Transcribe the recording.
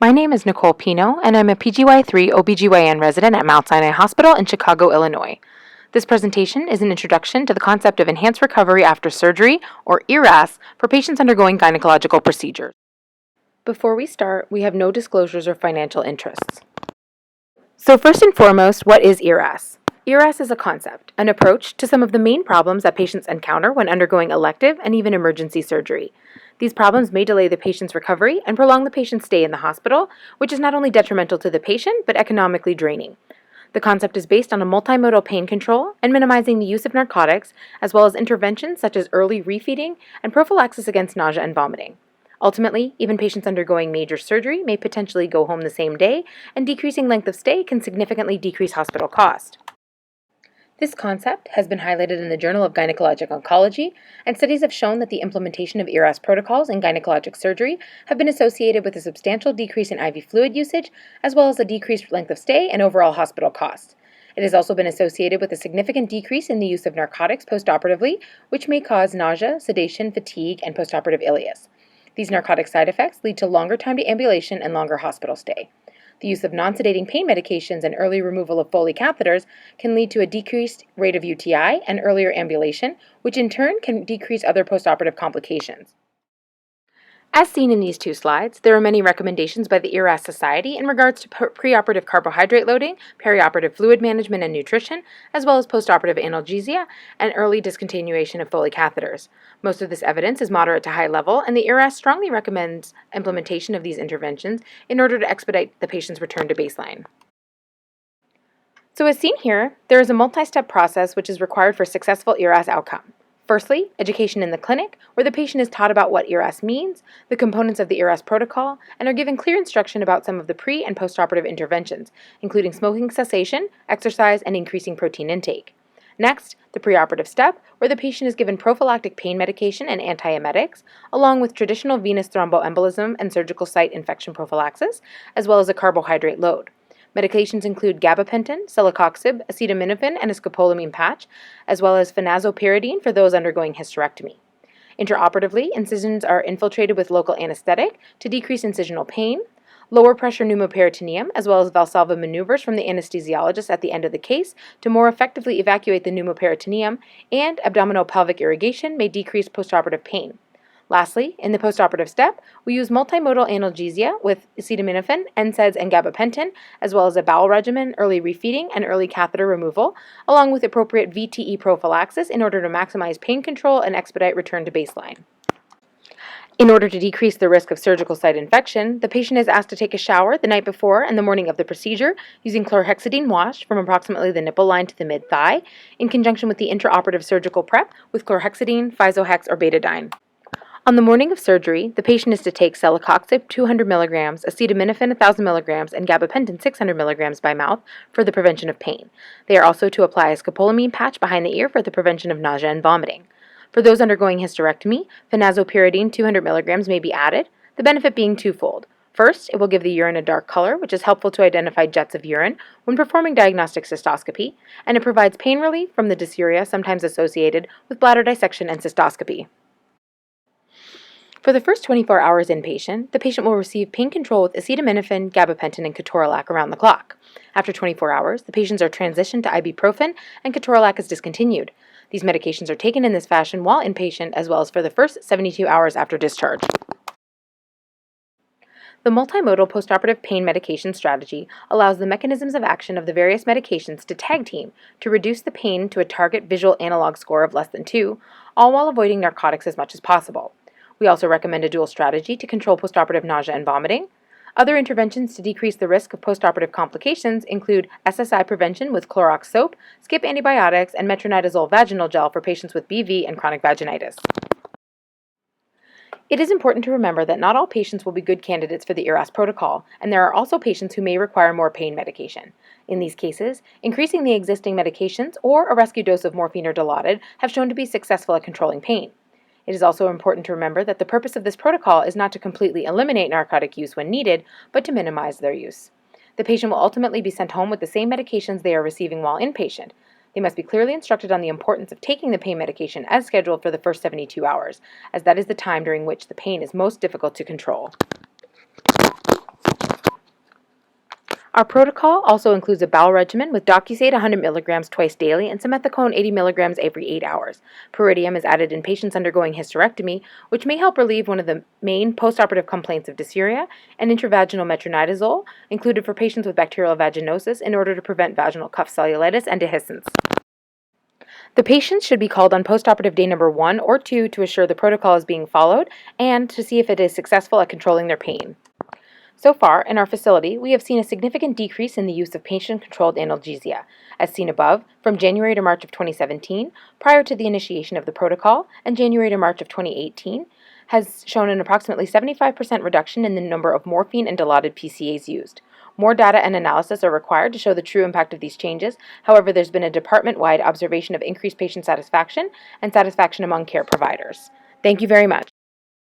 My name is Nicole Pino, and I'm a PGY3 OBGYN resident at Mount Sinai Hospital in Chicago, Illinois. This presentation is an introduction to the concept of enhanced recovery after surgery, or ERAS, for patients undergoing gynecological procedures. Before we start, we have no disclosures or financial interests. So first and foremost, what is ERAS? ERAS is a concept, an approach to some of the main problems that patients encounter when undergoing elective and even emergency surgery. These problems may delay the patient's recovery and prolong the patient's stay in the hospital, which is not only detrimental to the patient, but economically draining. The concept is based on a multimodal pain control and minimizing the use of narcotics, as well as interventions such as early refeeding and prophylaxis against nausea and vomiting. Ultimately, even patients undergoing major surgery may potentially go home the same day, and decreasing length of stay can significantly decrease hospital cost. This concept has been highlighted in the Journal of Gynecologic Oncology, and studies have shown that the implementation of ERAS protocols in gynecologic surgery have been associated with a substantial decrease in IV fluid usage, as well as a decreased length of stay and overall hospital costs. It has also been associated with a significant decrease in the use of narcotics postoperatively, which may cause nausea, sedation, fatigue, and postoperative ileus. These narcotic side effects lead to longer time to ambulation and longer hospital stay. The use of non-sedating pain medications and early removal of Foley catheters can lead to a decreased rate of UTI and earlier ambulation, which in turn can decrease other postoperative complications. As seen in these two slides, there are many recommendations by the ERAS Society in regards to preoperative carbohydrate loading, perioperative fluid management and nutrition, as well as postoperative analgesia and early discontinuation of Foley catheters. Most of this evidence is moderate to high level, and the ERAS strongly recommends implementation of these interventions in order to expedite the patient's return to baseline. So as seen here, there is a multi-step process which is required for successful ERAS outcome. Firstly, education in the clinic, where the patient is taught about what ERAS means, the components of the ERAS protocol, and are given clear instruction about some of the pre- and postoperative interventions, including smoking cessation, exercise, and increasing protein intake. Next, the preoperative step, where the patient is given prophylactic pain medication and antiemetics, along with traditional venous thromboembolism and surgical site infection prophylaxis, as well as a carbohydrate load. Medications include gabapentin, celecoxib, acetaminophen, and a scopolamine patch, as well as phenazopyridine for those undergoing hysterectomy. Intraoperatively, incisions are infiltrated with local anesthetic to decrease incisional pain, lower pressure pneumoperitoneum, as well as Valsalva maneuvers from the anesthesiologist at the end of the case to more effectively evacuate the pneumoperitoneum, and abdominopelvic irrigation may decrease postoperative pain. Lastly, in the postoperative step, we use multimodal analgesia with acetaminophen, NSAIDs, and gabapentin, as well as a bowel regimen, early refeeding, and early catheter removal, along with appropriate VTE prophylaxis in order to maximize pain control and expedite return to baseline. In order to decrease the risk of surgical site infection, the patient is asked to take a shower the night before and the morning of the procedure using chlorhexidine wash from approximately the nipple line to the mid-thigh, in conjunction with the intraoperative surgical prep with chlorhexidine, Physohex, or betadine. On the morning of surgery, the patient is to take celecoxib 200 mg, acetaminophen 1,000 mg, and gabapentin 600 mg by mouth for the prevention of pain. They are also to apply a scopolamine patch behind the ear for the prevention of nausea and vomiting. For those undergoing hysterectomy, phenazopyridine 200 mg may be added, the benefit being twofold. First, it will give the urine a dark color, which is helpful to identify jets of urine when performing diagnostic cystoscopy, and it provides pain relief from the dysuria sometimes associated with bladder dissection and cystoscopy. For the first 24 hours inpatient, the patient will receive pain control with acetaminophen, gabapentin, and ketorolac around the clock. After 24 hours, the patients are transitioned to ibuprofen, and ketorolac is discontinued. These medications are taken in this fashion while inpatient, as well as for the first 72 hours after discharge. The multimodal postoperative pain medication strategy allows the mechanisms of action of the various medications to tag team to reduce the pain to a target visual analog score of less than 2, all while avoiding narcotics as much as possible. We also recommend a dual strategy to control postoperative nausea and vomiting. Other interventions to decrease the risk of postoperative complications include SSI prevention with Clorox soap, skip antibiotics, and metronidazole vaginal gel for patients with BV and chronic vaginitis. It is important to remember that not all patients will be good candidates for the ERAS protocol, and there are also patients who may require more pain medication. In these cases, increasing the existing medications or a rescue dose of morphine or Dilaudid have shown to be successful at controlling pain. It is also important to remember that the purpose of this protocol is not to completely eliminate narcotic use when needed, but to minimize their use. The patient will ultimately be sent home with the same medications they are receiving while inpatient. They must be clearly instructed on the importance of taking the pain medication as scheduled for the first 72 hours, as that is the time during which the pain is most difficult to control. Our protocol also includes a bowel regimen with docusate 100 milligrams twice daily and simethicone 80 milligrams every 8 hours. Pyridium is added in patients undergoing hysterectomy, which may help relieve one of the main postoperative complaints of dysuria, and intravaginal metronidazole, included for patients with bacterial vaginosis in order to prevent vaginal cuff cellulitis and dehiscence. The patients should be called on postoperative day number 1 or 2 to assure the protocol is being followed and to see if it is successful at controlling their pain. So far, in our facility, we have seen a significant decrease in the use of patient-controlled analgesia, as seen above, from January to March of 2017, prior to the initiation of the protocol, and January to March of 2018, has shown an approximately 75% reduction in the number of morphine and dilaudid PCAs used. More data and analysis are required to show the true impact of these changes. However, there's been a department-wide observation of increased patient satisfaction and satisfaction among care providers. Thank you very much.